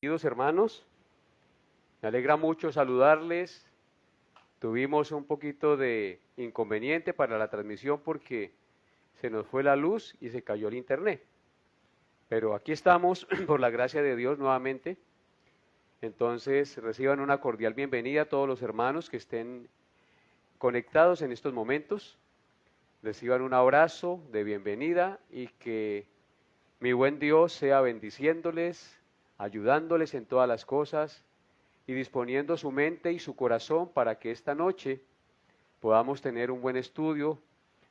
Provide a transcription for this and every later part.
Queridos hermanos, me alegra mucho saludarles. Tuvimos un poquito de inconveniente para la transmisión porque se nos fue la luz y se cayó el internet. Pero aquí estamos por la gracia de Dios nuevamente. Entonces reciban una cordial bienvenida a todos los hermanos que estén conectados en estos momentos. Reciban un abrazo de bienvenida y que mi buen Dios sea bendiciéndoles, ayudándoles en todas las cosas y disponiendo su mente y su corazón para que esta noche podamos tener un buen estudio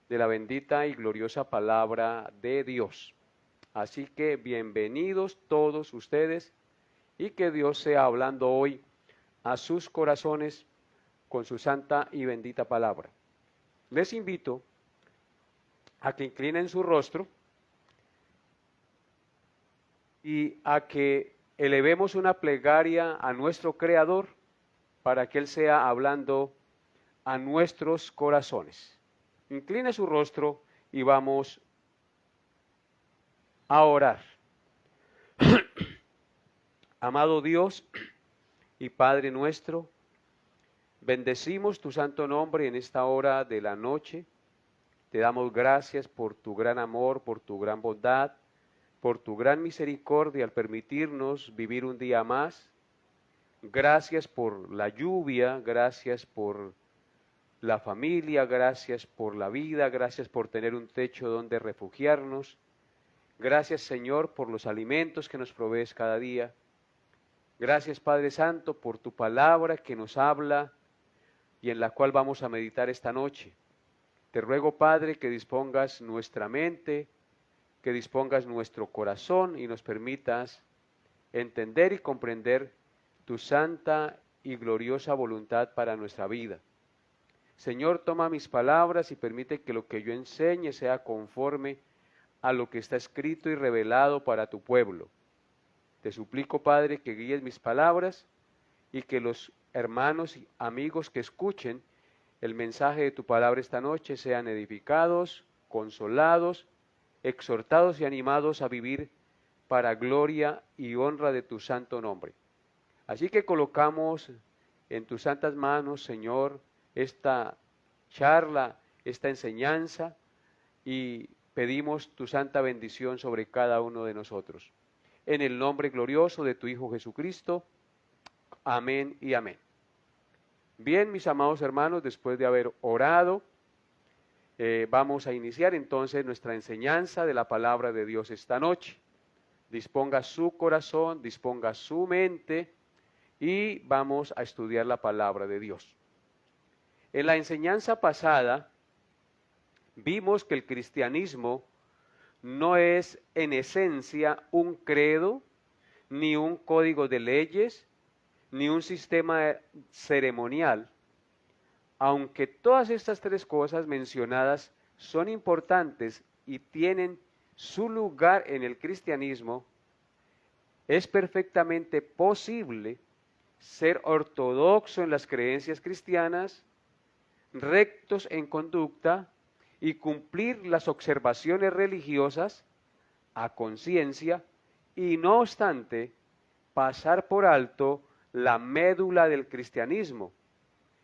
de la bendita y gloriosa palabra de Dios. Así que bienvenidos todos ustedes y que Dios sea hablando hoy a sus corazones con su santa y bendita palabra. Les invito a que inclinen su rostro y a que elevemos una plegaria a nuestro Creador para que Él sea hablando a nuestros corazones. Incline su rostro y vamos a orar. Amado Dios y Padre nuestro, bendecimos tu santo nombre en esta hora de la noche. Te damos gracias por tu gran amor, por tu gran bondad, por tu gran misericordia al permitirnos vivir un día más. Gracias por la lluvia, gracias por la familia, gracias por la vida, gracias por tener un techo donde refugiarnos. Gracias, Señor, por los alimentos que nos provees cada día. Gracias, Padre Santo, por tu palabra que nos habla y en la cual vamos a meditar esta noche. Te ruego, Padre, que dispongas nuestra mente, que dispongas nuestro corazón y nos permitas entender y comprender tu santa y gloriosa voluntad para nuestra vida. Señor, toma mis palabras y permite que lo que yo enseñe sea conforme a lo que está escrito y revelado para tu pueblo. Te suplico, Padre, que guíes mis palabras y que los hermanos y amigos que escuchen el mensaje de tu palabra esta noche sean edificados, consolados, exhortados y animados a vivir para gloria y honra de tu santo nombre. Así que colocamos en tus santas manos, Señor, esta charla, esta enseñanza y pedimos tu santa bendición sobre cada uno de nosotros. En el nombre glorioso de tu Hijo Jesucristo. Amén y amén. Bien, mis amados hermanos, después de haber orado, vamos a iniciar entonces nuestra enseñanza de la palabra de Dios esta noche. Disponga su corazón, disponga su mente y vamos a estudiar la palabra de Dios. En la enseñanza pasada vimos que el cristianismo no es en esencia un credo, ni un código de leyes, ni un sistema ceremonial, aunque todas estas tres cosas mencionadas son importantes y tienen su lugar en el cristianismo, es perfectamente posible ser ortodoxo en las creencias cristianas, rectos en conducta y cumplir las observaciones religiosas a conciencia y no obstante pasar por alto la médula del cristianismo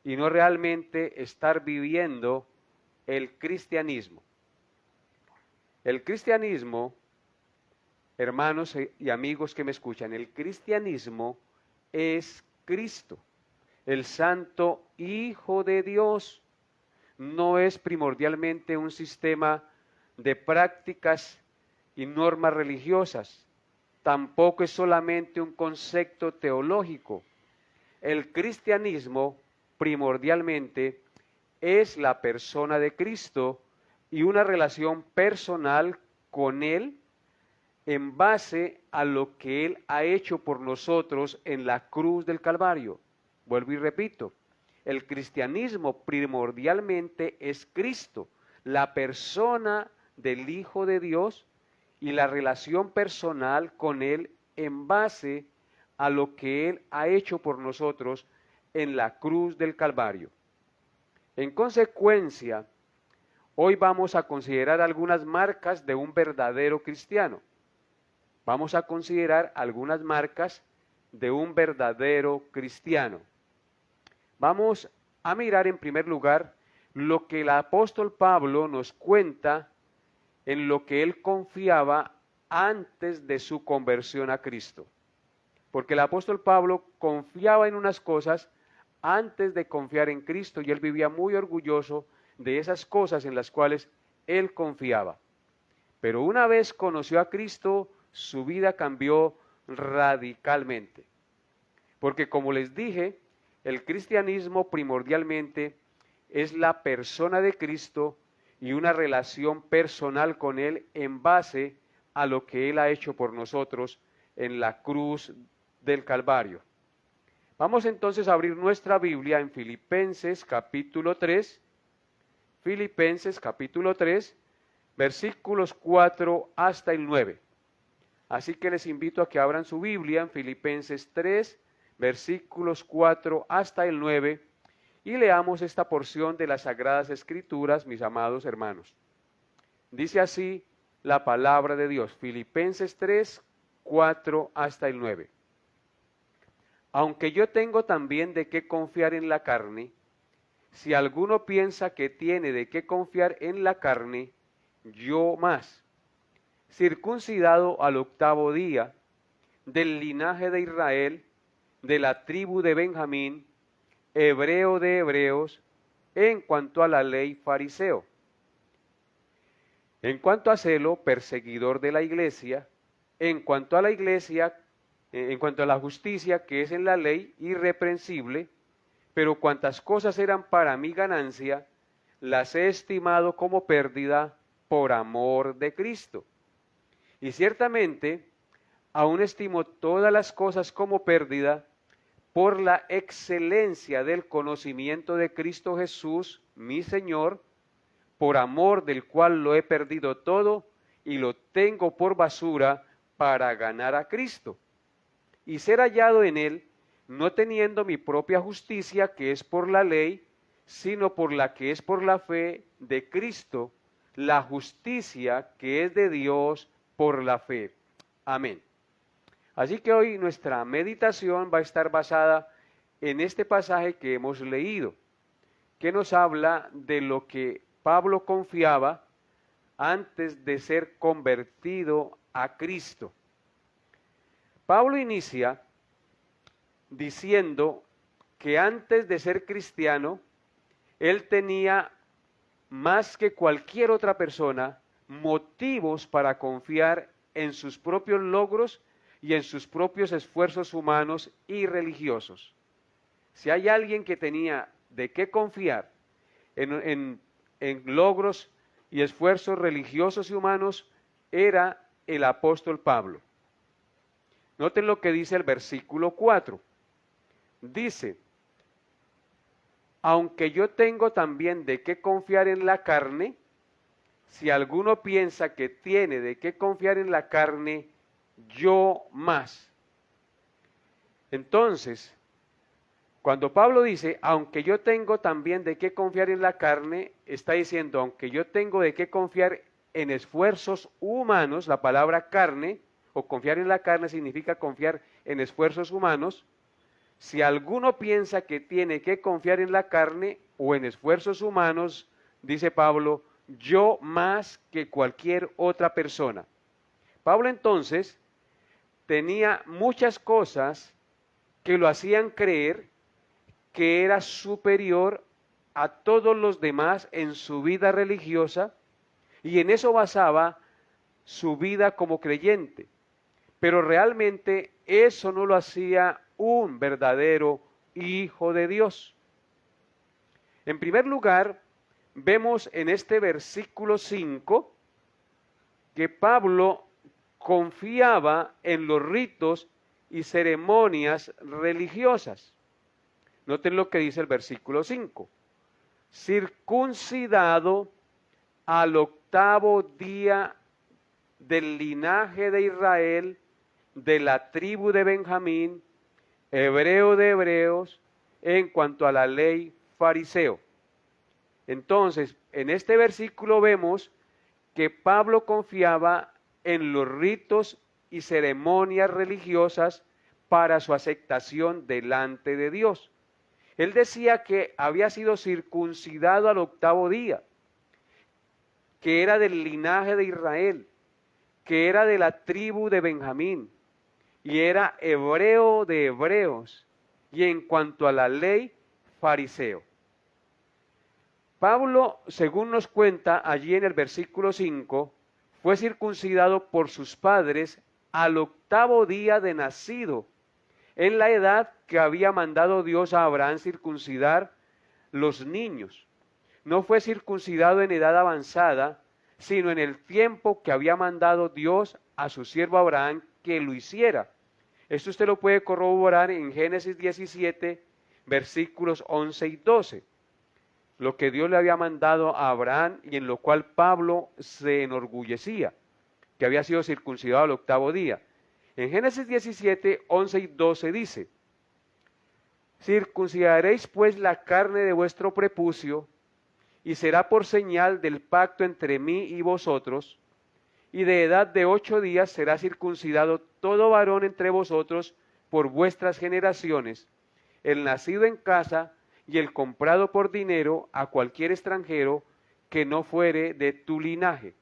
y no realmente estar viviendo el cristianismo. El cristianismo, hermanos y amigos que me escuchan, el cristianismo es Cristo, el Santo Hijo de Dios. No es primordialmente un sistema de prácticas y normas religiosas, tampoco es solamente un concepto teológico. El cristianismo primordialmente es la persona de Cristo y una relación personal con Él en base a lo que Él ha hecho por nosotros en la cruz del Calvario. Vuelvo y repito, el cristianismo primordialmente es Cristo, la persona del Hijo de Dios y la relación personal con Él en base a lo que Él ha hecho por nosotros en la cruz del Calvario. En consecuencia, hoy vamos a considerar algunas marcas de un verdadero cristiano. Vamos a considerar algunas marcas de un verdadero cristiano. Vamos a mirar en primer lugar lo que el apóstol Pablo nos cuenta en lo que él confiaba antes de su conversión a Cristo. Porque el apóstol Pablo confiaba en unas cosas antes de confiar en Cristo y él vivía muy orgulloso de esas cosas en las cuales él confiaba. Pero una vez conoció a Cristo, su vida cambió radicalmente. Porque como les dije, el cristianismo primordialmente es la persona de Cristo y una relación personal con Él en base a lo que Él ha hecho por nosotros en la cruz del Calvario. Vamos entonces a abrir nuestra Biblia en Filipenses capítulo 3, Filipenses capítulo 3, versículos 4 hasta el 9. Así que les invito a que abran su Biblia en Filipenses 3, versículos 4 hasta el 9, y leamos esta porción de las Sagradas Escrituras, mis amados hermanos. Dice así la palabra de Dios, Filipenses 3, 4 hasta el 9. Aunque yo tengo también de qué confiar en la carne, si alguno piensa que tiene de qué confiar en la carne, yo más, circuncidado al 8º día, del linaje de Israel, de la tribu de Benjamín, hebreo de hebreos, en cuanto a la ley fariseo. En cuanto a celo, perseguidor de la iglesia, en cuanto a la iglesia, en cuanto a la justicia que es en la ley, irreprensible, pero cuantas cosas eran para mi ganancia, las he estimado como pérdida por amor de Cristo. Y ciertamente, aún estimo todas las cosas como pérdida por la excelencia del conocimiento de Cristo Jesús, mi Señor, por amor del cual lo he perdido todo y lo tengo por basura para ganar a Cristo y ser hallado en Él, no teniendo mi propia justicia que es por la ley, sino por la que es por la fe de Cristo, la justicia que es de Dios por la fe. Amén. Así que hoy nuestra meditación va a estar basada en este pasaje que hemos leído, que nos habla de lo que Pablo confiaba antes de ser convertido a Cristo. Pablo inicia diciendo que antes de ser cristiano, él tenía más que cualquier otra persona motivos para confiar en sus propios logros y en sus propios esfuerzos humanos y religiosos. Si hay alguien que tenía de qué confiar en logros y esfuerzos religiosos y humanos, era el apóstol Pablo. Noten lo que dice el versículo 4. Dice, aunque yo tengo también de qué confiar en la carne, si alguno piensa que tiene de qué confiar en la carne, yo más. Entonces, cuando Pablo dice, aunque yo tengo también de qué confiar en la carne, está diciendo, aunque yo tengo de qué confiar en esfuerzos humanos, la palabra carne, o confiar en la carne significa confiar en esfuerzos humanos. Si alguno piensa que tiene que confiar en la carne o en esfuerzos humanos, dice Pablo, yo más que cualquier otra persona. Pablo entonces tenía muchas cosas que lo hacían creer que era superior a todos los demás en su vida religiosa y en eso basaba su vida como creyente. Pero realmente eso no lo hacía un verdadero hijo de Dios. En primer lugar, vemos en este versículo 5 que Pablo confiaba en los ritos y ceremonias religiosas. Noten lo que dice el versículo 5. Circuncidado al 8º día del linaje de Israel, de la tribu de Benjamín, hebreo de hebreos, en cuanto a la ley fariseo. Entonces, en este versículo vemos que Pablo confiaba en los ritos y ceremonias religiosas para su aceptación delante de Dios. Él decía que había sido circuncidado al 8º día, que era del linaje de Israel, que era de la tribu de Benjamín, y era hebreo de hebreos, y en cuanto a la ley, fariseo. Pablo, según nos cuenta allí en el versículo 5, fue circuncidado por sus padres al 8º día de nacido, en la edad que había mandado Dios a Abraham circuncidar los niños. No fue circuncidado en edad avanzada, sino en el tiempo que había mandado Dios a su siervo Abraham que lo hiciera. Esto usted lo puede corroborar en Génesis 17, versículos 11 y 12. Lo que Dios le había mandado a Abraham y en lo cual Pablo se enorgullecía, que había sido circuncidado al 8º día. En Génesis 17, 11 y 12 dice: circuncidaréis pues la carne de vuestro prepucio, y será por señal del pacto entre mí y vosotros, y de edad de 8 días será circuncidado todo varón entre vosotros por vuestras generaciones, el nacido en casa y el comprado por dinero a cualquier extranjero que no fuere de tu linaje.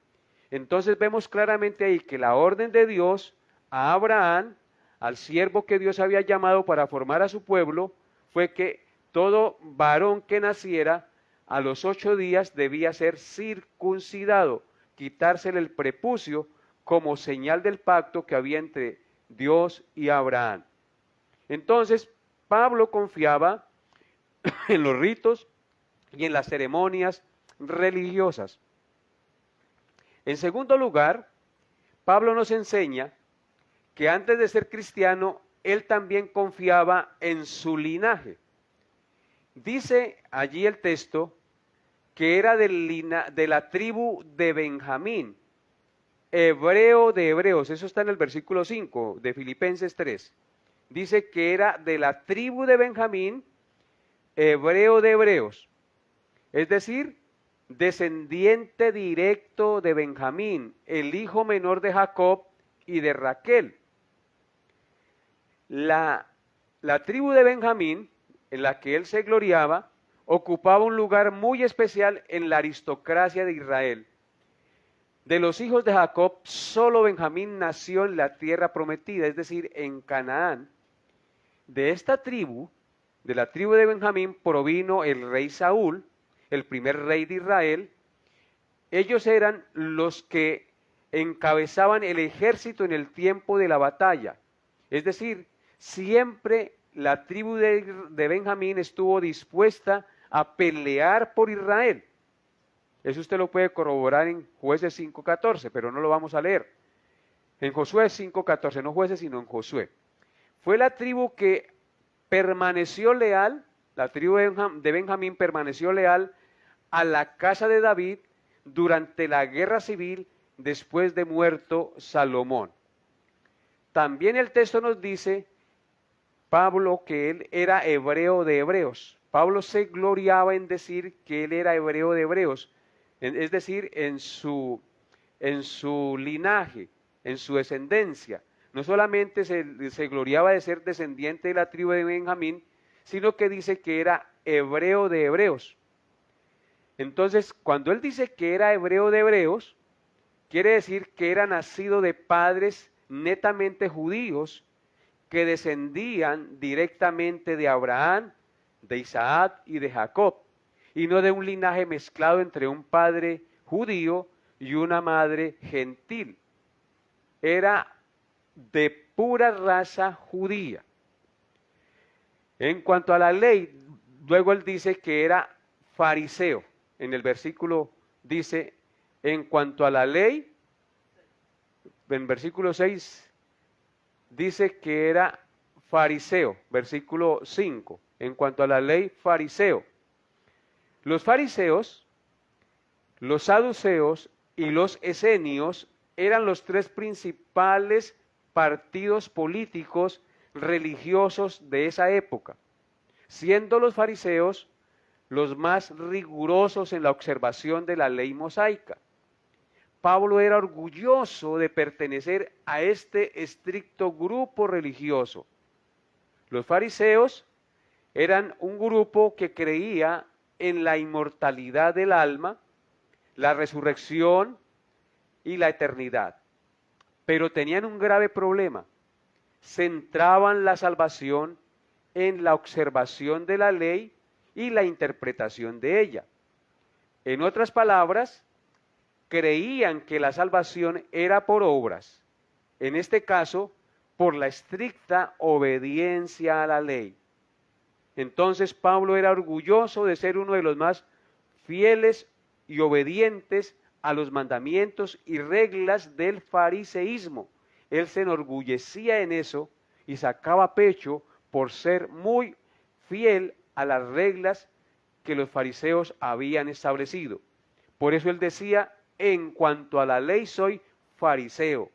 Entonces vemos claramente ahí que la orden de Dios a Abraham, al siervo que Dios había llamado para formar a su pueblo, fue que todo varón que naciera a los 8 días debía ser circuncidado, quitársele el prepucio como señal del pacto que había entre Dios y Abraham. Entonces, Pablo confiaba en los ritos y en las ceremonias religiosas. En segundo lugar, Pablo nos enseña que antes de ser cristiano, él también confiaba en su linaje. Dice allí el texto que era de la tribu de Benjamín, hebreo de hebreos. Eso está en el versículo 5 de Filipenses 3. Dice que era de la tribu de Benjamín, hebreo de hebreos. Es decir, descendiente directo de Benjamín, el hijo menor de Jacob y de Raquel. La tribu de Benjamín, en la que él se gloriaba, ocupaba un lugar muy especial en la aristocracia de Israel. De los hijos de Jacob, solo Benjamín nació en la tierra prometida, es decir, en Canaán. De esta tribu, de la tribu de Benjamín, provino el rey Saúl, el primer rey de Israel. Ellos eran los que encabezaban el ejército en el tiempo de la batalla. Es decir, siempre la tribu de Benjamín estuvo dispuesta a pelear por Israel. Eso usted lo puede corroborar en Jueces 5:14, pero no lo vamos a leer. En Josué 5:14, no Jueces, sino en Josué. Fue la tribu que permaneció leal, la tribu de Benjamín permaneció leal a la casa de David durante la guerra civil después de muerto Salomón. También el texto nos dice, Pablo, que él era hebreo de hebreos. Pablo se gloriaba en decir que él era hebreo de hebreos, es decir, en su linaje, en su descendencia. No solamente se gloriaba de ser descendiente de la tribu de Benjamín, sino que dice que era hebreo de hebreos. Entonces, cuando él dice que era hebreo de hebreos, quiere decir que era nacido de padres netamente judíos que descendían directamente de Abraham, de Isaac y de Jacob, y no de un linaje mezclado entre un padre judío y una madre gentil. Era de pura raza judía. En cuanto a la ley, luego él dice que era fariseo. En el versículo dice, en cuanto a la ley, en versículo 6, dice que era fariseo. Versículo 5, en cuanto a la ley, fariseo. Los fariseos, los saduceos y los esenios eran los tres principales partidos políticos religiosos de esa época, siendo los fariseos los más rigurosos en la observación de la ley mosaica. Pablo era orgulloso de pertenecer a este estricto grupo religioso. Los fariseos eran un grupo que creía en la inmortalidad del alma, la resurrección y la eternidad. Pero tenían un grave problema. Centraban la salvación en la observación de la ley y la interpretación de ella. En otras palabras, creían que la salvación era por obras, en este caso, por la estricta obediencia a la ley. Entonces Pablo era orgulloso de ser uno de los más fieles y obedientes a los mandamientos y reglas del fariseísmo. Él se enorgullecía en eso y sacaba pecho por ser muy fiel a las reglas que los fariseos habían establecido. Por eso él decía, en cuanto a la ley soy fariseo,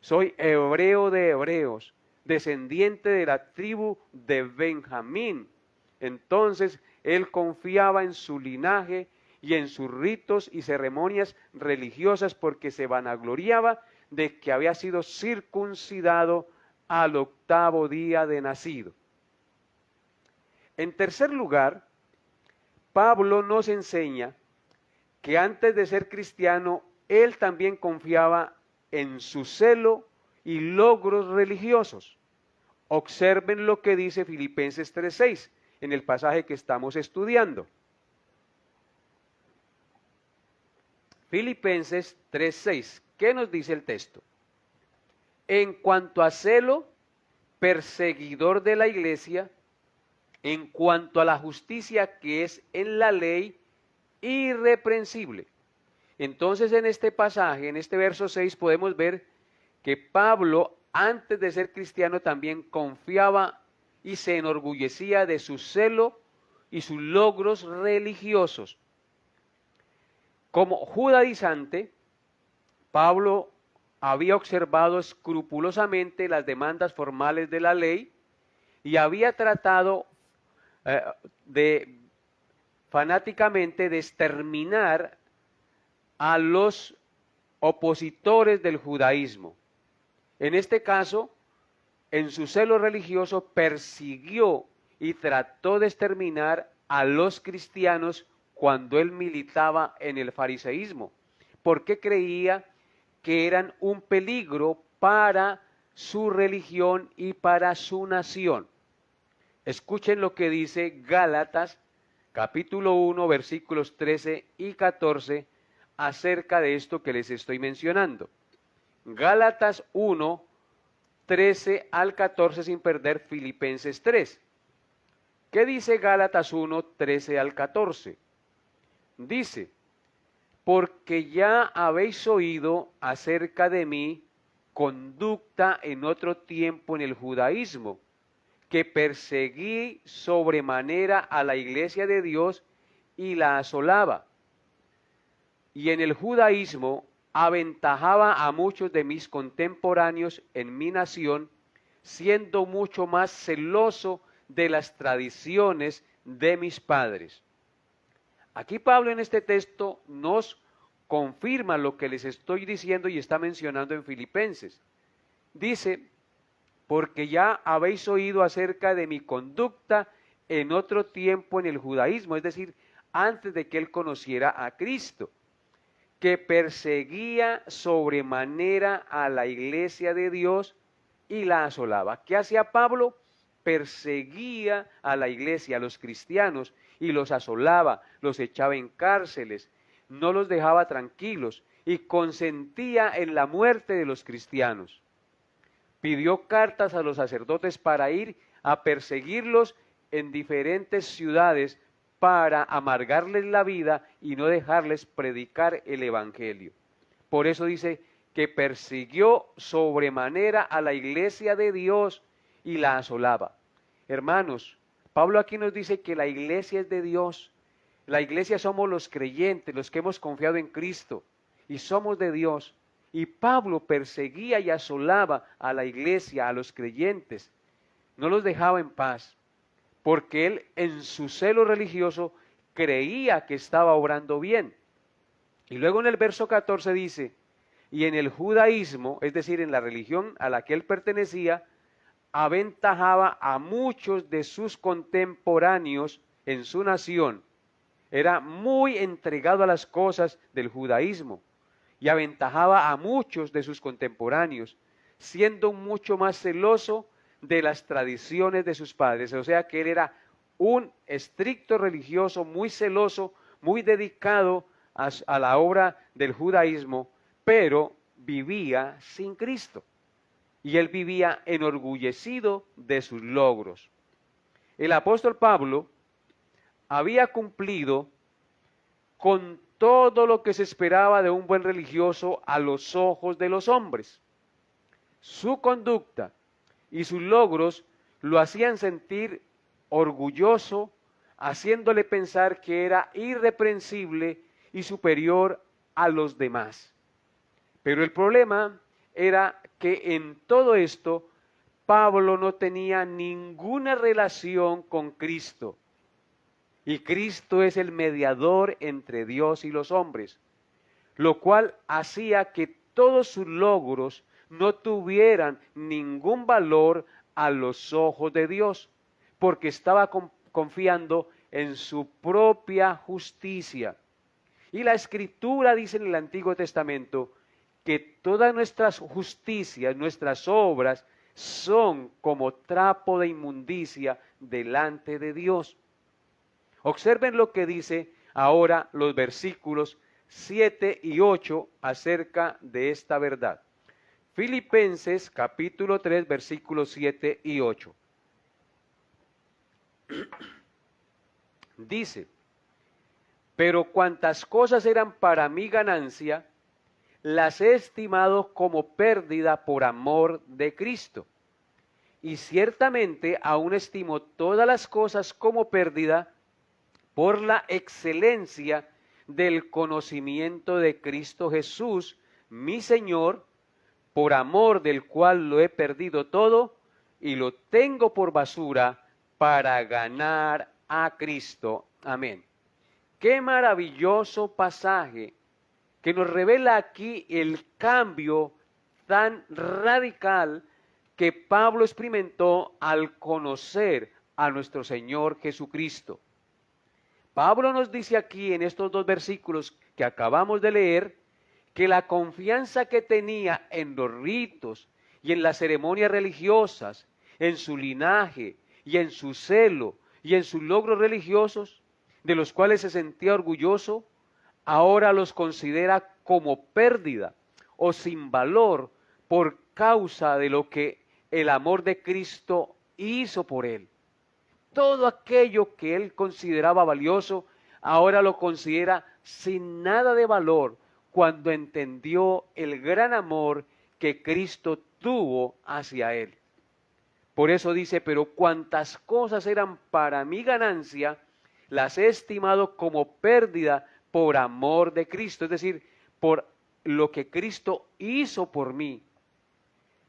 soy hebreo de hebreos, descendiente de la tribu de Benjamín. Entonces él confiaba en su linaje y en sus ritos y ceremonias religiosas porque se vanagloriaba de que había sido circuncidado al 8º día de nacido. En tercer lugar, Pablo nos enseña que antes de ser cristiano, él también confiaba en su celo y logros religiosos. Observen lo que dice Filipenses 3:6 en el pasaje que estamos estudiando. Filipenses 3:6, ¿qué nos dice el texto? En cuanto a celo, perseguidor de la iglesia, en cuanto a la justicia que es en la ley, irreprensible. Entonces en este pasaje, en este verso 6, podemos ver que Pablo, antes de ser cristiano, también confiaba y se enorgullecía de su celo y sus logros religiosos. Como judaizante, Pablo había observado escrupulosamente las demandas formales de la ley y había tratado fanáticamente de exterminar a los opositores del judaísmo. En este caso, en su celo religioso persiguió y trató de exterminar a los cristianos cuando él militaba en el fariseísmo, porque creía que eran un peligro para su religión y para su nación. Escuchen lo que dice Gálatas, capítulo 1, versículos 13 y 14, acerca de esto que les estoy mencionando. Gálatas 1, 13 al 14, sin perder Filipenses 3. ¿Qué dice Gálatas 1, 13 al 14? Dice, porque ya habéis oído acerca de mi conducta en otro tiempo en el judaísmo, que perseguí sobremanera a la iglesia de Dios y la asolaba. Y en el judaísmo aventajaba a muchos de mis contemporáneos en mi nación, siendo mucho más celoso de las tradiciones de mis padres. Aquí Pablo en este texto nos confirma lo que les estoy diciendo y está mencionando en Filipenses. Dice, porque ya habéis oído acerca de mi conducta en otro tiempo en el judaísmo, es decir, antes de que él conociera a Cristo, que perseguía sobremanera a la iglesia de Dios y la asolaba. ¿Qué hacía Pablo? Perseguía a la iglesia, a los cristianos, y los asolaba, los echaba en cárceles, no los dejaba tranquilos y consentía en la muerte de los cristianos. Pidió cartas a los sacerdotes para ir a perseguirlos en diferentes ciudades para amargarles la vida y no dejarles predicar el evangelio. Por eso dice que persiguió sobremanera a la iglesia de Dios y la asolaba. Hermanos, Pablo aquí nos dice que la iglesia es de Dios. La iglesia somos los creyentes, los que hemos confiado en Cristo y somos de Dios. Y Pablo perseguía y asolaba a la iglesia, a los creyentes. No los dejaba en paz, porque él en su celo religioso creía que estaba obrando bien. Y luego en el verso 14 dice, y en el judaísmo, es decir, en la religión a la que él pertenecía, aventajaba a muchos de sus contemporáneos en su nación. Era muy entregado a las cosas del judaísmo y aventajaba a muchos de sus contemporáneos, siendo mucho más celoso de las tradiciones de sus padres. O sea que él era un estricto religioso, muy celoso, muy dedicado a la obra del judaísmo, pero vivía sin Cristo. Y él vivía enorgullecido de sus logros. El apóstol Pablo había cumplido con todo lo que se esperaba de un buen religioso a los ojos de los hombres. Su conducta y sus logros lo hacían sentir orgulloso, haciéndole pensar que era irreprensible y superior a los demás. Pero el problema era que en todo esto Pablo no tenía ninguna relación con Cristo. Y Cristo es el mediador entre Dios y los hombres, lo cual hacía que todos sus logros no tuvieran ningún valor a los ojos de Dios, porque estaba confiando en su propia justicia. Y la Escritura dice en el Antiguo Testamento que todas nuestras justicias, nuestras obras, son como trapo de inmundicia delante de Dios. Observen lo que dice ahora los versículos 7 y 8 acerca de esta verdad. Filipenses capítulo 3, versículos 7 y 8. Dice, pero cuantas cosas eran para mi ganancia, las he estimado como pérdida por amor de Cristo. Y ciertamente aún estimo todas las cosas como pérdida por la excelencia del conocimiento de Cristo Jesús, mi Señor, por amor del cual lo he perdido todo y lo tengo por basura para ganar a Cristo. Amén. Qué maravilloso pasaje que nos revela aquí el cambio tan radical que Pablo experimentó al conocer a nuestro Señor Jesucristo. Pablo nos dice aquí en estos dos versículos que acabamos de leer que la confianza que tenía en los ritos y en las ceremonias religiosas, en su linaje y en su celo y en sus logros religiosos, de los cuales se sentía orgulloso, ahora los considera como pérdida o sin valor por causa de lo que el amor de Cristo hizo por él. Todo aquello que él consideraba valioso, ahora lo considera sin nada de valor cuando entendió el gran amor que Cristo tuvo hacia él. Por eso dice, pero cuantas cosas eran para mi ganancia, las he estimado como pérdida por amor de Cristo, es decir, por lo que Cristo hizo por mí.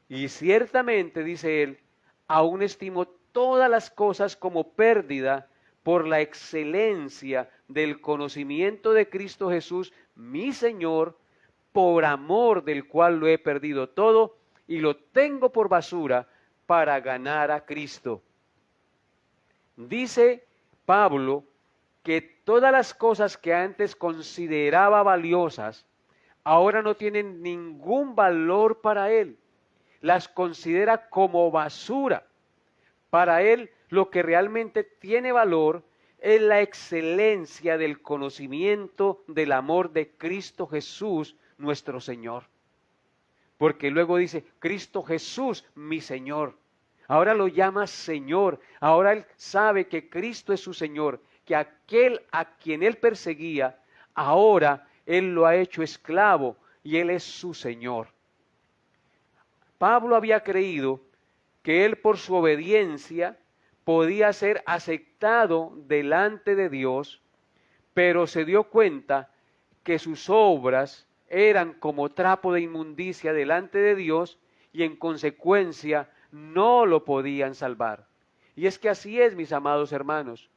Y ciertamente, dice él, aún estimo todas las cosas como pérdida por la excelencia del conocimiento de Cristo Jesús, mi Señor, por amor del cual lo he perdido todo y lo tengo por basura para ganar a Cristo. Dice Pablo que todas las cosas que antes consideraba valiosas, ahora no tienen ningún valor para él. Las considera como basura. Para él lo que realmente tiene valor es la excelencia del conocimiento del amor de Cristo Jesús, nuestro Señor. Porque luego dice, Cristo Jesús, mi Señor. Ahora lo llama Señor. Ahora él sabe que Cristo es su Señor, que aquel a quien él perseguía, ahora él lo ha hecho esclavo y él es su Señor. Pablo había creído que él por su obediencia podía ser aceptado delante de Dios, pero se dio cuenta que sus obras eran como trapo de inmundicia delante de Dios y en consecuencia no lo podían salvar. Y es que así es, mis amados hermanos.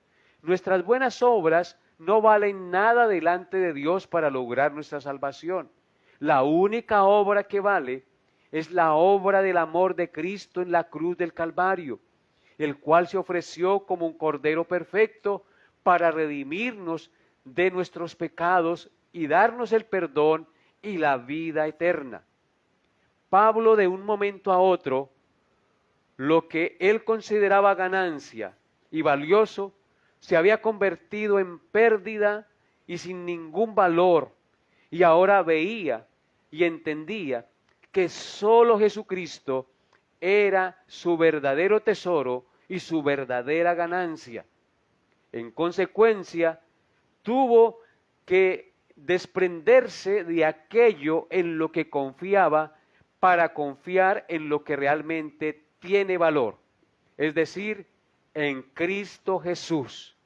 Nuestras buenas obras no valen nada delante de Dios para lograr nuestra salvación. La única obra que vale es la obra del amor de Cristo en la cruz del Calvario, el cual se ofreció como un cordero perfecto para redimirnos de nuestros pecados y darnos el perdón y la vida eterna. Pablo, de un momento a otro, lo que él consideraba ganancia y valioso, se había convertido en pérdida y sin ningún valor, y ahora veía y entendía que solo Jesucristo era su verdadero tesoro y su verdadera ganancia. En consecuencia, tuvo que desprenderse de aquello en lo que confiaba para confiar en lo que realmente tiene valor, es decir, en Cristo Jesús.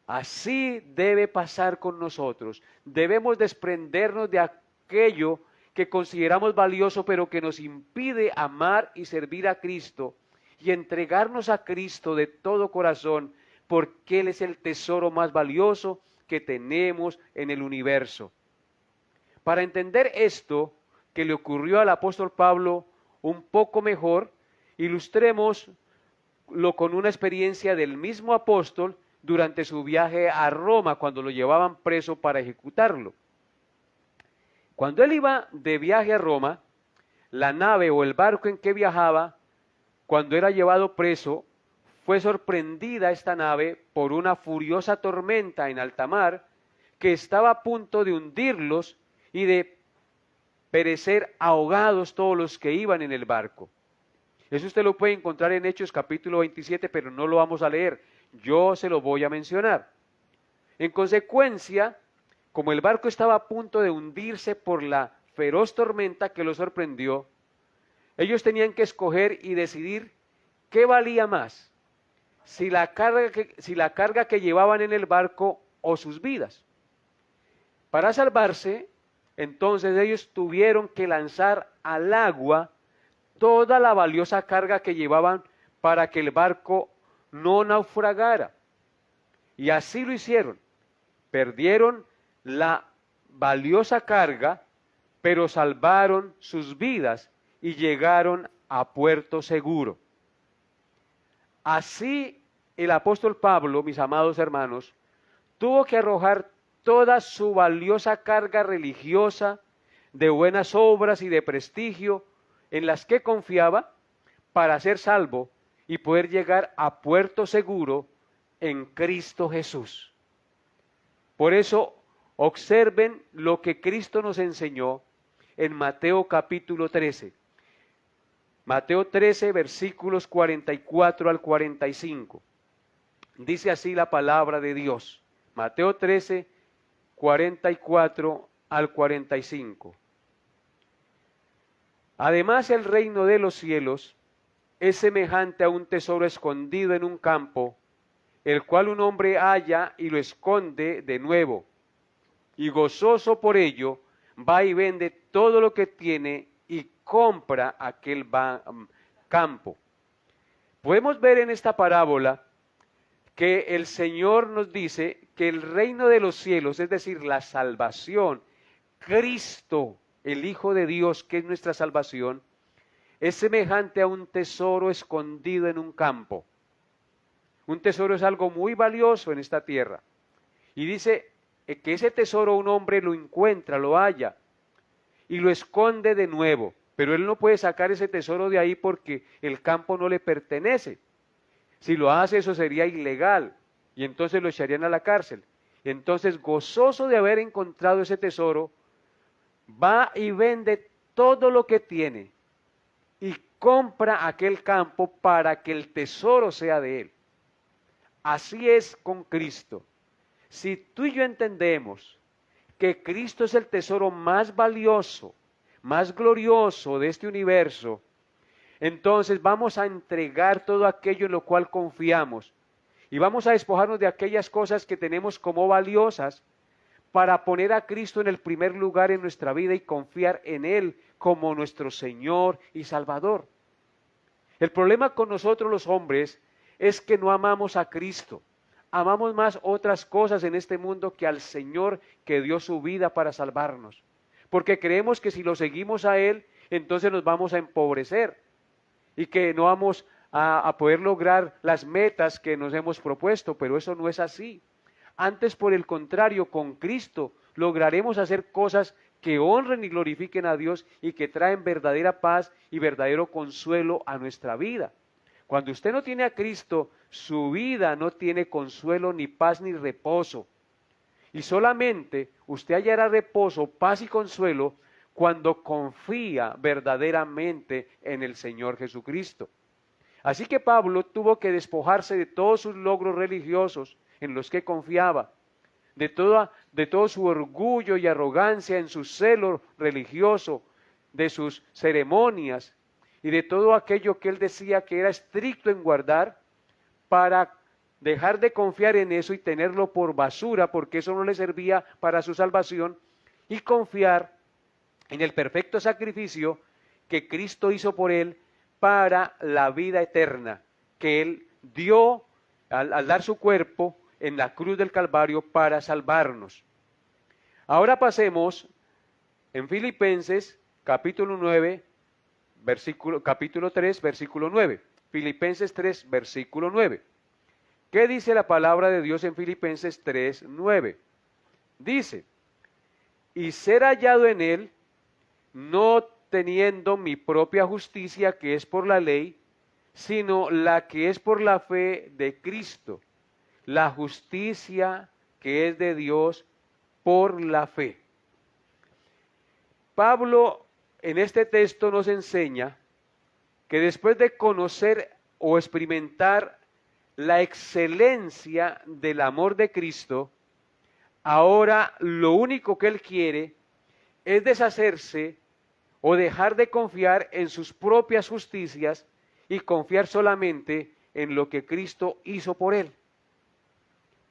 Así debe pasar con nosotros. Debemos desprendernos de aquello que consideramos valioso, pero que nos impide amar y servir a Cristo, y entregarnos a Cristo de todo corazón, porque Él es el tesoro más valioso que tenemos en el universo. Para entender esto que le ocurrió al apóstol Pablo un poco mejor, ilustrémoslo con una experiencia del mismo apóstol durante su viaje a Roma, cuando lo llevaban preso para ejecutarlo. Cuando él iba de viaje a Roma, la nave o el barco en que viajaba, cuando era llevado preso, fue sorprendida esta nave por una furiosa tormenta en alta mar que estaba a punto de hundirlos y de perecer ahogados todos los que iban en el barco. Eso usted lo puede encontrar en Hechos capítulo 27, pero no lo vamos a leer. Yo se lo voy a mencionar. En consecuencia, como el barco estaba a punto de hundirse por la feroz tormenta que lo sorprendió, ellos tenían que escoger y decidir qué valía más, si la carga que llevaban en el barco o sus vidas. Para salvarse, entonces ellos tuvieron que lanzar al agua toda la valiosa carga que llevaban para que el barco no naufragara. Y así lo hicieron. Perdieron la valiosa carga, pero salvaron sus vidas y llegaron a puerto seguro. Así el apóstol Pablo, mis amados hermanos, tuvo que arrojar toda su valiosa carga religiosa, de buenas obras y de prestigio en las que confiaba, para ser salvo y poder llegar a puerto seguro en Cristo Jesús. Por eso, observen lo que Cristo nos enseñó en Mateo capítulo 13. Mateo 13, versículos 44 al 45. Dice así la palabra de Dios. Mateo 13, 44 al 45. Además, el reino de los cielos es semejante a un tesoro escondido en un campo, el cual un hombre halla y lo esconde de nuevo, y gozoso por ello, va y vende todo lo que tiene y compra aquel campo. Podemos ver en esta parábola que el Señor nos dice que el reino de los cielos, es decir, la salvación, Cristo, el Hijo de Dios, que es nuestra salvación, es semejante a un tesoro escondido en un campo. Un tesoro es algo muy valioso en esta tierra. Y dice que ese tesoro un hombre lo encuentra, lo halla, y lo esconde de nuevo. Pero él no puede sacar ese tesoro de ahí porque el campo no le pertenece. Si lo hace, eso sería ilegal, y entonces lo echarían a la cárcel. Entonces, gozoso de haber encontrado ese tesoro, va y vende todo lo que tiene y compra aquel campo para que el tesoro sea de él. Así es con Cristo. Si tú y yo entendemos que Cristo es el tesoro más valioso, más glorioso de este universo, entonces vamos a entregar todo aquello en lo cual confiamos y vamos a despojarnos de aquellas cosas que tenemos como valiosas para poner a Cristo en el primer lugar en nuestra vida y confiar en Él como nuestro Señor y Salvador. El problema con nosotros los hombres es que no amamos a Cristo. Amamos más otras cosas en este mundo que al Señor que dio su vida para salvarnos. Porque creemos que si lo seguimos a Él, entonces nos vamos a empobrecer y que no vamos a poder lograr las metas que nos hemos propuesto, pero eso no es así. Antes, por el contrario, con Cristo lograremos hacer cosas que honren y glorifiquen a Dios y que traen verdadera paz y verdadero consuelo a nuestra vida. Cuando usted no tiene a Cristo, su vida no tiene consuelo, ni paz, ni reposo. Y solamente usted hallará reposo, paz y consuelo cuando confía verdaderamente en el Señor Jesucristo. Así que Pablo tuvo que despojarse de todos sus logros religiosos en los que confiaba, de todo su orgullo y arrogancia en su celo religioso, de sus ceremonias y de todo aquello que él decía que era estricto en guardar, para dejar de confiar en eso y tenerlo por basura, porque eso no le servía para su salvación, y confiar en el perfecto sacrificio que Cristo hizo por él para la vida eterna, que él dio al dar su cuerpo en la cruz del Calvario para salvarnos. Ahora pasemos en Filipenses capítulo 9, capítulo 3, versículo 9. Filipenses 3, versículo 9. ¿Qué dice la palabra de Dios en Filipenses 3, 9? Dice, y ser hallado en él, no teniendo mi propia justicia que es por la ley, sino la que es por la fe de Cristo, la justicia que es de Dios por la fe. Pablo en este texto nos enseña que después de conocer o experimentar la excelencia del amor de Cristo, ahora lo único que él quiere es deshacerse o dejar de confiar en sus propias justicias y confiar solamente en lo que Cristo hizo por él.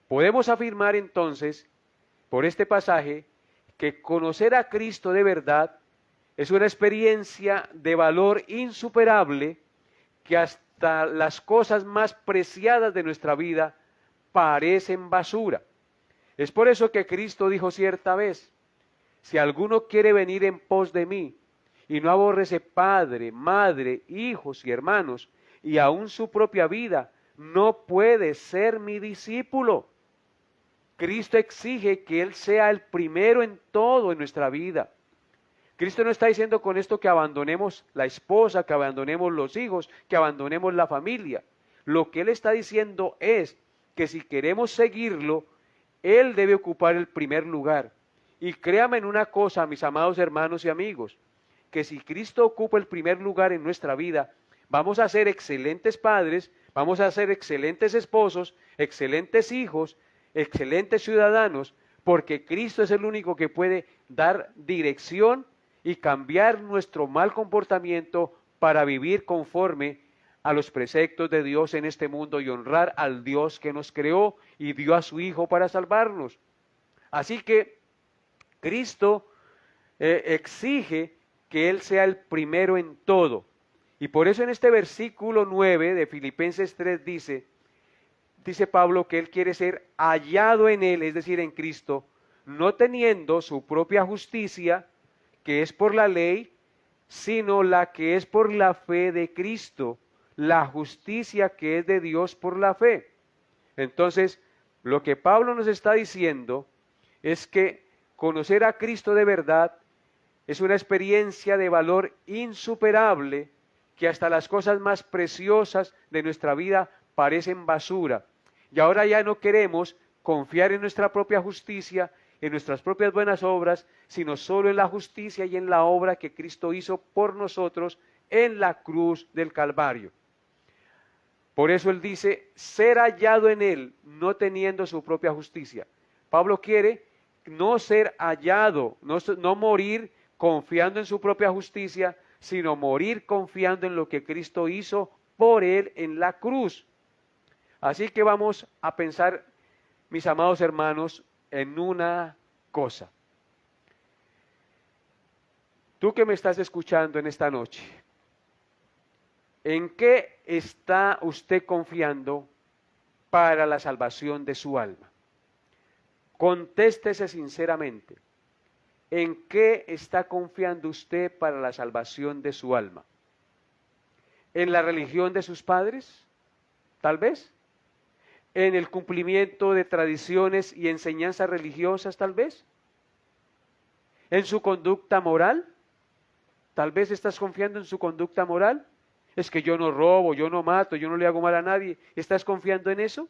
Podemos afirmar entonces, por este pasaje, que conocer a Cristo de verdad es una experiencia de valor insuperable que hasta las cosas más preciadas de nuestra vida parecen basura. Es por eso que Cristo dijo cierta vez, si alguno quiere venir en pos de mí y no aborrece padre, madre, hijos y hermanos, y aun su propia vida, no puede ser mi discípulo. Cristo exige que Él sea el primero en todo en nuestra vida. Cristo no está diciendo con esto que abandonemos la esposa, que abandonemos los hijos, que abandonemos la familia. Lo que Él está diciendo es que si queremos seguirlo, Él debe ocupar el primer lugar. Y créame en una cosa, mis amados hermanos y amigos, que si Cristo ocupa el primer lugar en nuestra vida, vamos a ser excelentes padres, vamos a ser excelentes esposos, excelentes hijos, excelentes ciudadanos, porque Cristo es el único que puede dar dirección y cambiar nuestro mal comportamiento para vivir conforme a los preceptos de Dios en este mundo y honrar al Dios que nos creó y dio a su Hijo para salvarnos. Así que Cristo exige que Él sea el primero en todo. Y por eso en este versículo 9 de Filipenses 3 dice Pablo que él quiere ser hallado en Él, es decir, en Cristo, no teniendo su propia justicia, que es por la ley, sino la que es por la fe de Cristo, la justicia que es de Dios por la fe. Entonces, lo que Pablo nos está diciendo es que conocer a Cristo de verdad es una experiencia de valor insuperable que hasta las cosas más preciosas de nuestra vida parecen basura. Y ahora ya no queremos confiar en nuestra propia justicia, en nuestras propias buenas obras, sino solo en la justicia y en la obra que Cristo hizo por nosotros en la cruz del Calvario. Por eso él dice, ser hallado en él, no teniendo su propia justicia. Pablo quiere no ser hallado, no morir confiando en su propia justicia, sino morir confiando en lo que Cristo hizo por él en la cruz. Así que vamos a pensar, mis amados hermanos, en una cosa. Tú que me estás escuchando en esta noche, ¿en qué está usted confiando para la salvación de su alma? Contéstese sinceramente. ¿En qué está confiando usted para la salvación de su alma? ¿En la religión de sus padres? Tal vez. ¿En el cumplimiento de tradiciones y enseñanzas religiosas? Tal vez. ¿En su conducta moral? Tal vez estás confiando en su conducta moral. Es que yo no robo, yo no mato, yo no le hago mal a nadie. ¿Estás confiando en eso?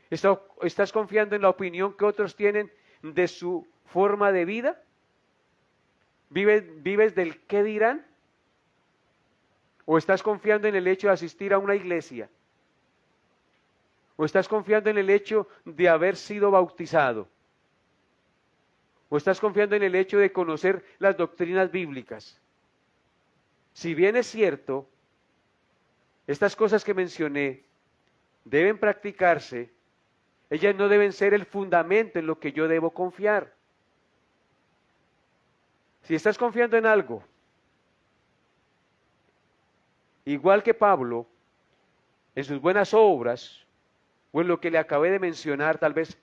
¿Estás confiando en la opinión que otros tienen de su forma de vida? ¿Vives del qué dirán? ¿O estás confiando en el hecho de asistir a una iglesia? ¿O estás confiando en el hecho de haber sido bautizado? ¿O estás confiando en el hecho de conocer las doctrinas bíblicas? Si bien es cierto, estas cosas que mencioné deben practicarse, ellas no deben ser el fundamento en lo que yo debo confiar. Si estás confiando en algo, igual que Pablo, en sus buenas obras, o en lo que le acabé de mencionar, tal vez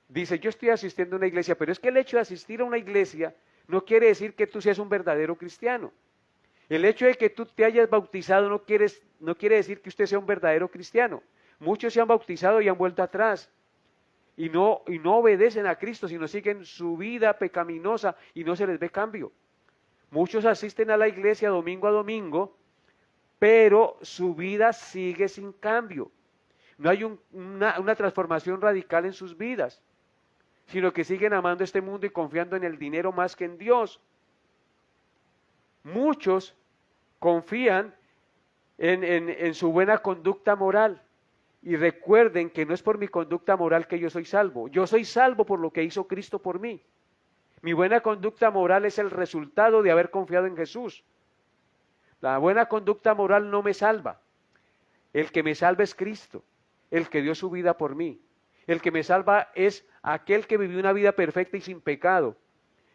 dice, yo estoy asistiendo a una iglesia, pero es que el hecho de asistir a una iglesia no quiere decir que tú seas un verdadero cristiano. El hecho de que tú te hayas bautizado no quiere decir que usted sea un verdadero cristiano. Muchos se han bautizado y han vuelto atrás. Y no obedecen a Cristo, sino siguen su vida pecaminosa y no se les ve cambio. Muchos asisten a la iglesia domingo a domingo, pero su vida sigue sin cambio. No hay una transformación radical en sus vidas, sino que siguen amando este mundo y confiando en el dinero más que en Dios. Muchos confían en su buena conducta moral. Y recuerden que no es por mi conducta moral que yo soy salvo. Yo soy salvo por lo que hizo Cristo por mí. Mi buena conducta moral es el resultado de haber confiado en Jesús. La buena conducta moral no me salva. El que me salva es Cristo, el que dio su vida por mí. El que me salva es aquel que vivió una vida perfecta y sin pecado.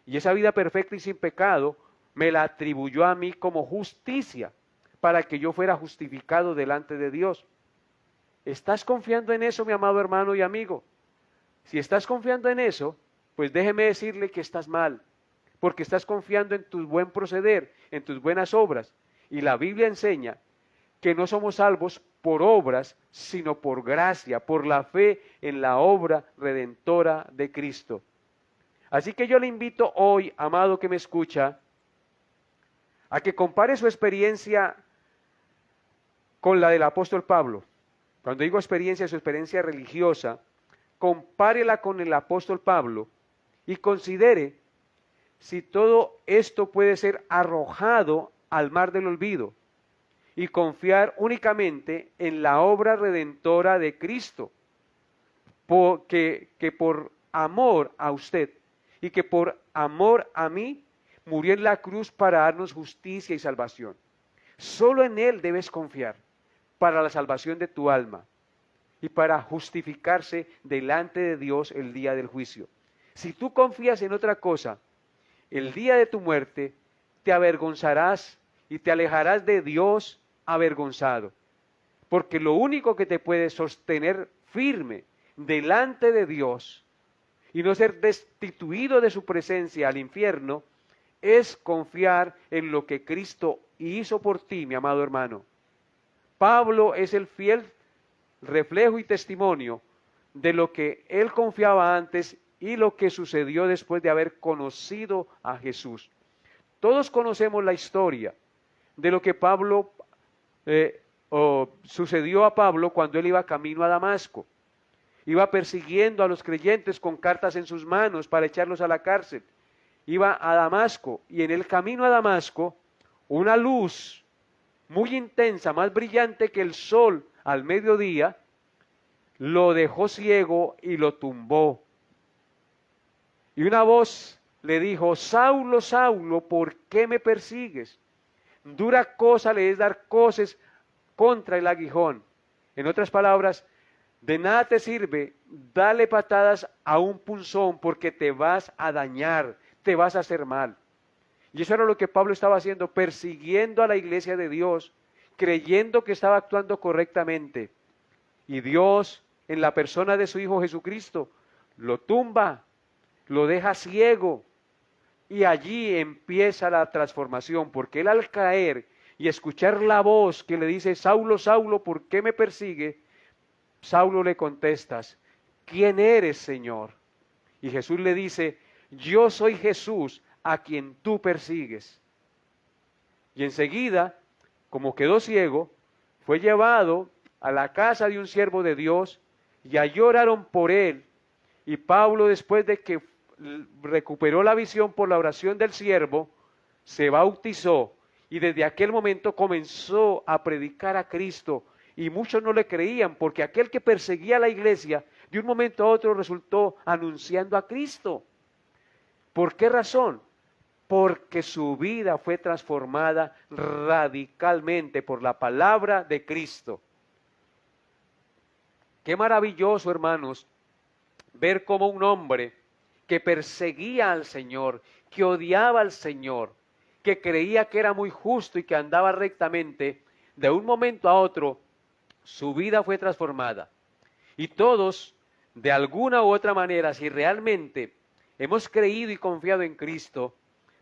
Y esa vida perfecta y sin pecado me la atribuyó a mí como justicia para que yo fuera justificado delante de Dios. ¿Estás confiando en eso, mi amado hermano y amigo? Si estás confiando en eso, pues déjeme decirle que estás mal, porque estás confiando en tu buen proceder, en tus buenas obras. Y la Biblia enseña que no somos salvos por obras, sino por gracia, por la fe en la obra redentora de Cristo. Así que yo le invito hoy, amado que me escucha, a que compare su experiencia con la del apóstol Pablo. Cuando digo experiencia, su experiencia religiosa, compárela con el apóstol Pablo y considere si todo esto puede ser arrojado al mar del olvido y confiar únicamente en la obra redentora de Cristo, que por amor a usted y que por amor a mí murió en la cruz para darnos justicia y salvación. Solo en Él debes confiar para la salvación de tu alma y para justificarse delante de Dios el día del juicio. Si tú confías en otra cosa, el día de tu muerte te avergonzarás y te alejarás de Dios avergonzado, porque lo único que te puede sostener firme delante de Dios y no ser destituido de su presencia al infierno es confiar en lo que Cristo hizo por ti, mi amado hermano. Pablo es el fiel reflejo y testimonio de lo que él confiaba antes y lo que sucedió después de haber conocido a Jesús. Todos conocemos la historia de lo que sucedió a Pablo cuando él iba camino a Damasco. Iba persiguiendo a los creyentes con cartas en sus manos para echarlos a la cárcel. Iba a Damasco y en el camino a Damasco una luz muy intensa, más brillante que el sol al mediodía, lo dejó ciego y lo tumbó. Y una voz le dijo: Saulo, Saulo, ¿por qué me persigues? Dura cosa le es dar coces contra el aguijón. En otras palabras, de nada te sirve darle patadas a un punzón porque te vas a dañar, te vas a hacer mal. Y eso era lo que Pablo estaba haciendo, persiguiendo a la iglesia de Dios, creyendo que estaba actuando correctamente. Y Dios, en la persona de su Hijo Jesucristo, lo tumba, lo deja ciego Y allí empieza la transformación, porque él al caer y escuchar la voz que le dice, Saulo, Saulo, ¿por qué me persigue? Saulo le contestas, ¿quién eres, Señor? Y Jesús le dice, yo soy Jesús a quien tú persigues. Y enseguida, como quedó ciego, fue llevado a la casa de un siervo de Dios y allí oraron por él. Y Pablo, después de que recuperó la visión por la oración del siervo, se bautizó y desde aquel momento comenzó a predicar a Cristo. Y muchos no le creían porque aquel que perseguía a la iglesia, de un momento a otro resultó anunciando a Cristo. ¿Por qué razón? Porque su vida fue transformada radicalmente por la palabra de Cristo. Qué maravilloso, hermanos, ver cómo un hombre que perseguía al Señor, que odiaba al Señor, que creía que era muy justo y que andaba rectamente, de un momento a otro, su vida fue transformada. Y todos, de alguna u otra manera, si realmente hemos creído y confiado en Cristo,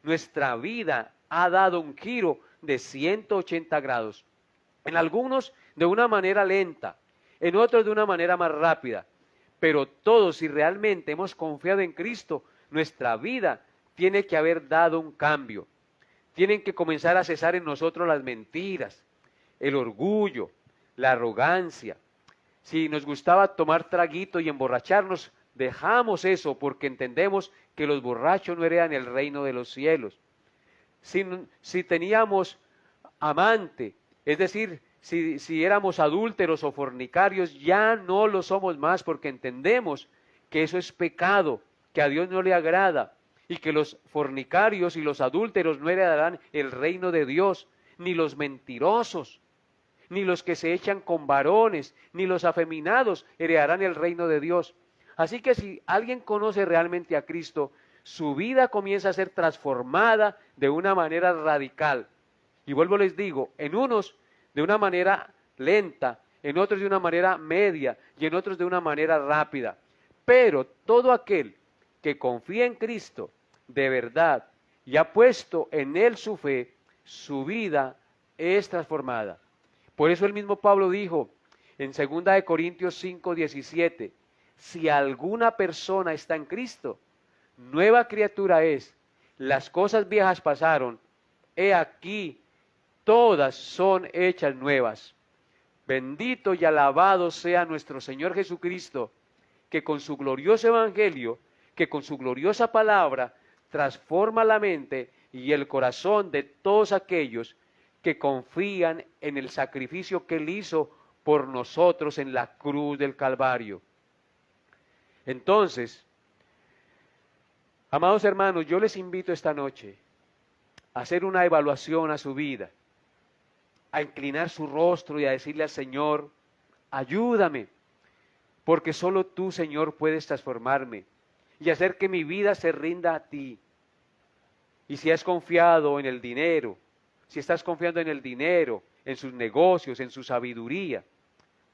nuestra vida ha dado un giro de 180 grados. En algunos de una manera lenta, en otros de una manera más rápida. Pero todos, si realmente hemos confiado en Cristo, nuestra vida tiene que haber dado un cambio. Tienen que comenzar a cesar en nosotros las mentiras, el orgullo, la arrogancia. Si nos gustaba tomar traguito y emborracharnos, dejamos eso porque entendemos que los borrachos no heredan el reino de los cielos. Si teníamos amante, es decir, si éramos adúlteros o fornicarios, ya no lo somos más porque entendemos que eso es pecado, que a Dios no le agrada y que los fornicarios y los adúlteros no heredarán el reino de Dios, ni los mentirosos, ni los que se echan con varones, ni los afeminados heredarán el reino de Dios. Así que si alguien conoce realmente a Cristo, su vida comienza a ser transformada de una manera radical. Y vuelvo les digo, en unos de una manera lenta, en otros de una manera media y en otros de una manera rápida. Pero todo aquel que confía en Cristo de verdad y ha puesto en Él su fe, su vida es transformada. Por eso el mismo Pablo dijo en 2 Corintios 5:17, si alguna persona está en Cristo, nueva criatura es, las cosas viejas pasaron, he aquí, todas son hechas nuevas. Bendito y alabado sea nuestro Señor Jesucristo, que con su glorioso evangelio, que con su gloriosa palabra, transforma la mente y el corazón de todos aquellos que confían en el sacrificio que Él hizo por nosotros en la cruz del Calvario. Entonces, amados hermanos, yo les invito esta noche a hacer una evaluación a su vida, a inclinar su rostro y a decirle al Señor, ayúdame, porque solo tú, Señor, puedes transformarme y hacer que mi vida se rinda a ti. Y si has confiado en el dinero, si estás confiando en el dinero, en sus negocios, en su sabiduría,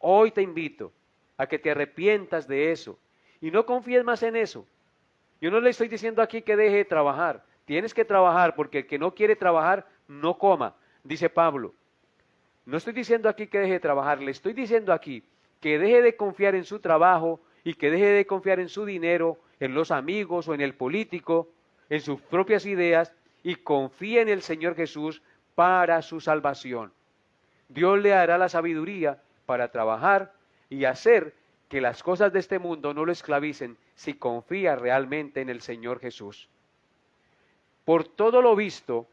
hoy te invito a que te arrepientas de eso y no confíes más en eso. Yo no le estoy diciendo aquí que deje de trabajar. Tienes que trabajar porque el que no quiere trabajar no coma, dice Pablo. No estoy diciendo aquí que deje de trabajar, le estoy diciendo aquí que deje de confiar en su trabajo y que deje de confiar en su dinero, en los amigos o en el político, en sus propias ideas y confíe en el Señor Jesús para su salvación. Dios le dará la sabiduría para trabajar y hacer que las cosas de este mundo no lo esclavicen si confía realmente en el Señor Jesús. Por todo lo visto,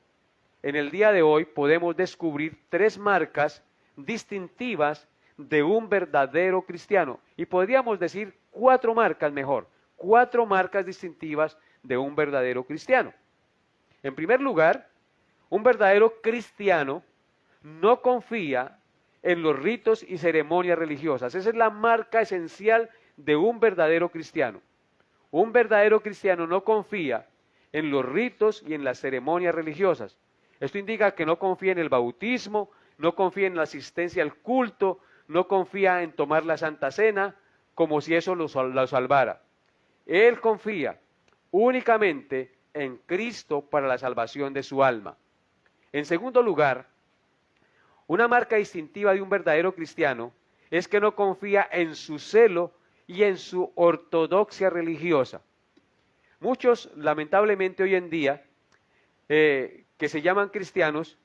en el día de hoy podemos descubrir 3 marcas distintivas de un verdadero cristiano. Y podríamos decir 4 marcas mejor, 4 marcas distintivas de un verdadero cristiano. En primer lugar, un verdadero cristiano no confía en los ritos y ceremonias religiosas. Esa es la marca esencial de un verdadero cristiano. Un verdadero cristiano no confía en los ritos y en las ceremonias religiosas. Esto indica que no confía en el bautismo, no confía en la asistencia al culto, no confía en tomar la Santa Cena, como si eso lo salvara. Él confía únicamente en Cristo para la salvación de su alma. En segundo lugar, una marca distintiva de un verdadero cristiano es que no confía en su celo y en su ortodoxia religiosa. Muchos, lamentablemente hoy en día, que se llaman cristianos,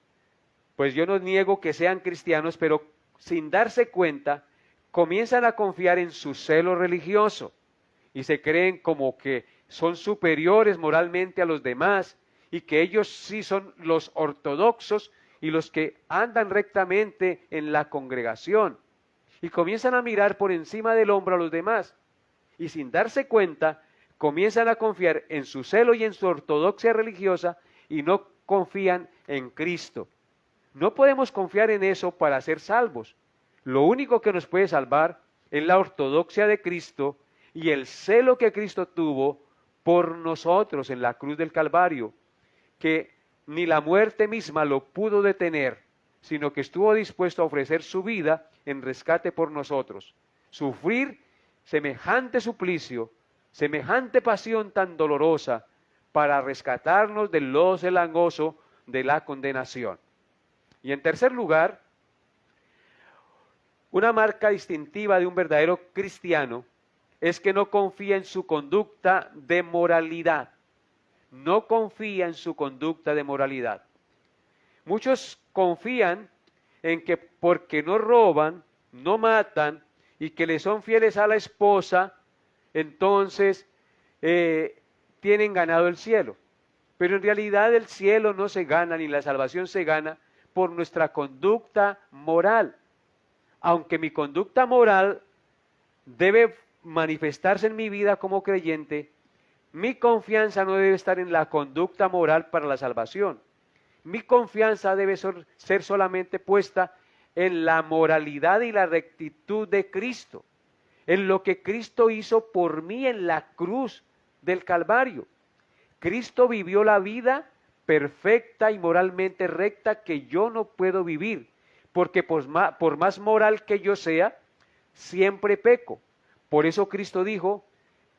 pues yo no niego que sean cristianos, pero sin darse cuenta, comienzan a confiar en su celo religioso y se creen como que son superiores moralmente a los demás y que ellos sí son los ortodoxos y los que andan rectamente en la congregación. Y comienzan a mirar por encima del hombro a los demás y sin darse cuenta comienzan a confiar en su celo y en su ortodoxia religiosa y no confían en Cristo. No podemos confiar en eso para ser salvos. Lo único que nos puede salvar es la ortodoxia de Cristo y el celo que Cristo tuvo por nosotros en la cruz del Calvario, que ni la muerte misma lo pudo detener, sino que estuvo dispuesto a ofrecer su vida en rescate por nosotros. Sufrir semejante suplicio, semejante pasión tan dolorosa, para rescatarnos del lodo cenagoso de la condenación. Y en tercer lugar, una marca distintiva de un verdadero cristiano es que no confía en su conducta de moralidad. No confía en su conducta de moralidad. Muchos confían en que porque no roban, no matan y que le son fieles a la esposa, entonces tienen ganado el cielo. Pero en realidad el cielo no se gana ni la salvación se gana por nuestra conducta moral. Aunque mi conducta moral debe manifestarse en mi vida como creyente, mi confianza no debe estar en la conducta moral para la salvación. Mi confianza debe ser solamente puesta en la moralidad y la rectitud de Cristo, en lo que Cristo hizo por mí en la cruz del Calvario. Cristo vivió la vida perfecta y moralmente recta que yo no puedo vivir, porque por más moral que yo sea, siempre peco. Por eso Cristo dijo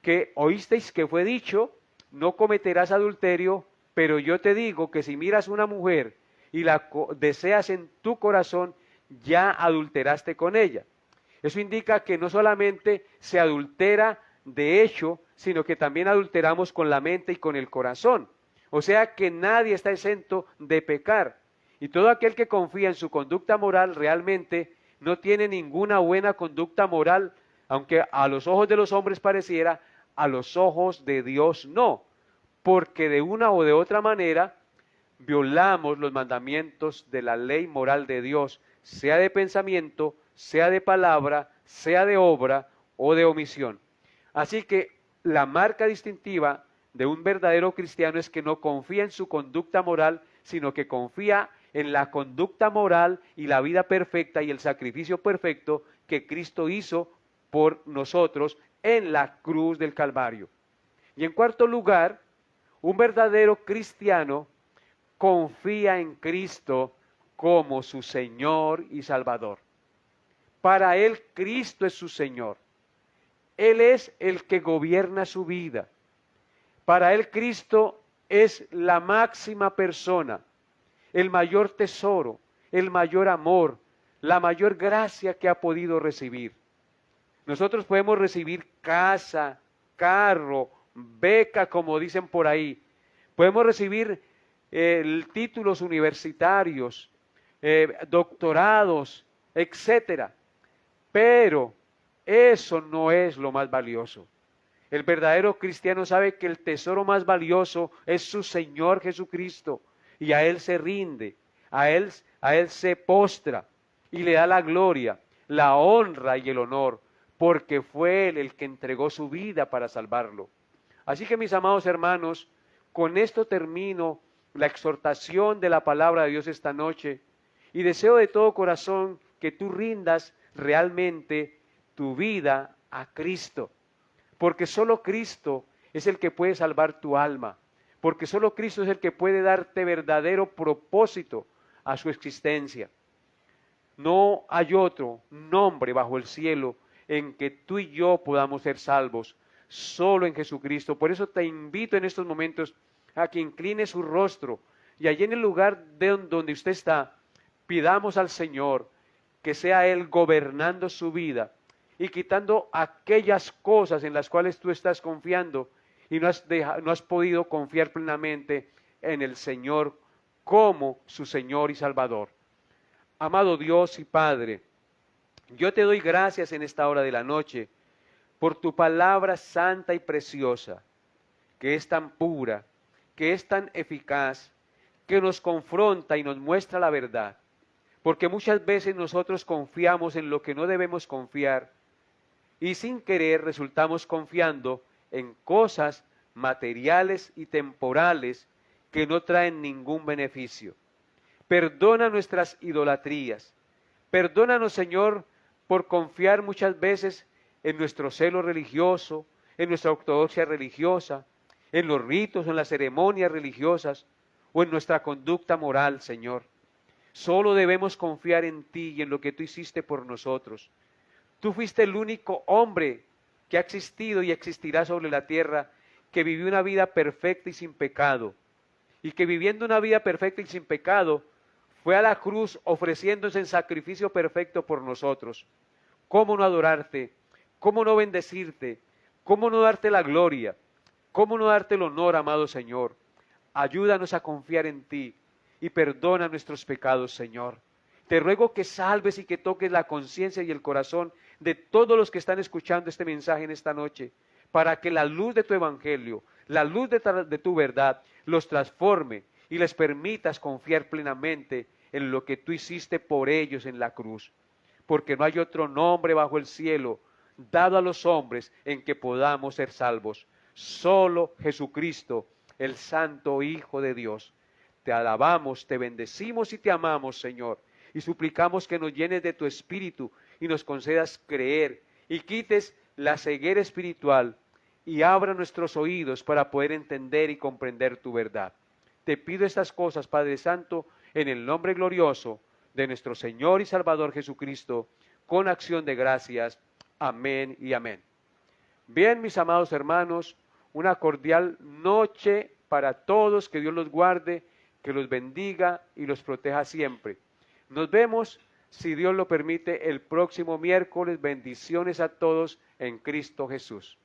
que oísteis que fue dicho, no cometerás adulterio, pero yo te digo que si miras una mujer y la deseas en tu corazón, ya adulteraste con ella. Eso indica que no solamente se adultera de hecho, sino que también adulteramos con la mente y con el corazón. O sea que nadie está exento de pecar. Y todo aquel que confía en su conducta moral realmente no tiene ninguna buena conducta moral, aunque a los ojos de los hombres pareciera, a los ojos de Dios no. Porque de una o de otra manera violamos los mandamientos de la ley moral de Dios, sea de pensamiento, sea de palabra, sea de obra o de omisión. Así que la marca distintiva de un verdadero cristiano es que no confía en su conducta moral, sino que confía en la conducta moral y la vida perfecta y el sacrificio perfecto que Cristo hizo por nosotros en la cruz del Calvario. Y en cuarto lugar, un verdadero cristiano confía en Cristo como su Señor y Salvador. Para él Cristo es su Señor. Él es el que gobierna su vida. Para él Cristo es la máxima persona, el mayor tesoro, el mayor amor, la mayor gracia que ha podido recibir. Nosotros podemos recibir casa, carro, beca, como dicen por ahí. Podemos recibir títulos universitarios, doctorados, etcétera. Pero eso no es lo más valioso. El verdadero cristiano sabe que el tesoro más valioso es su Señor Jesucristo y a Él se rinde, a Él se postra y le da la gloria, la honra y el honor, porque fue Él el que entregó su vida para salvarlo. Así que mis amados hermanos, con esto termino la exhortación de la palabra de Dios esta noche y deseo de todo corazón que tú rindas realmente tu vida a Cristo, porque solo Cristo es el que puede salvar tu alma, porque solo Cristo es el que puede darte verdadero propósito a su existencia. No hay otro nombre bajo el cielo en que tú y yo podamos ser salvos, solo en Jesucristo. Por eso te invito en estos momentos a que incline su rostro y allí en el lugar donde usted está, pidamos al Señor que sea Él gobernando su vida y quitando aquellas cosas en las cuales tú estás confiando y no has podido confiar plenamente en el Señor como su Señor y Salvador. Amado Dios y Padre, yo te doy gracias en esta hora de la noche por tu palabra santa y preciosa, que es tan pura, que es tan eficaz, que nos confronta y nos muestra la verdad. Porque muchas veces nosotros confiamos en lo que no debemos confiar y sin querer resultamos confiando en cosas materiales y temporales que no traen ningún beneficio. Perdona nuestras idolatrías. Perdónanos, Señor, por confiar muchas veces en nuestro celo religioso, en nuestra ortodoxia religiosa, en los ritos, en las ceremonias religiosas o en nuestra conducta moral, Señor. Solo debemos confiar en ti y en lo que tú hiciste por nosotros. Tú fuiste el único hombre que ha existido y existirá sobre la tierra, que vivió una vida perfecta y sin pecado, y que viviendo una vida perfecta y sin pecado, fue a la cruz ofreciéndose en sacrificio perfecto por nosotros. ¿Cómo no adorarte? ¿Cómo no bendecirte? ¿Cómo no darte la gloria? ¿Cómo no darte el honor, amado Señor? Ayúdanos a confiar en ti y perdona nuestros pecados, Señor. Te ruego que salves y que toques la conciencia y el corazón de todos los que están escuchando este mensaje en esta noche, para que la luz de tu evangelio, la luz de tu verdad, los transforme y les permitas confiar plenamente en lo que tú hiciste por ellos en la cruz. Porque no hay otro nombre bajo el cielo dado a los hombres en que podamos ser salvos. Solo Jesucristo, el Santo Hijo de Dios. Te alabamos, te bendecimos y te amamos, Señor, y suplicamos que nos llenes de tu Espíritu y nos concedas creer y quites la ceguera espiritual y abra nuestros oídos para poder entender y comprender tu verdad. Te pido estas cosas, Padre Santo, en el nombre glorioso de nuestro Señor y Salvador Jesucristo, con acción de gracias. Amén y amén. Bien, mis amados hermanos, una cordial noche para todos, que Dios los guarde, que los bendiga y los proteja siempre. Nos vemos, si Dios lo permite, el próximo miércoles. Bendiciones a todos en Cristo Jesús.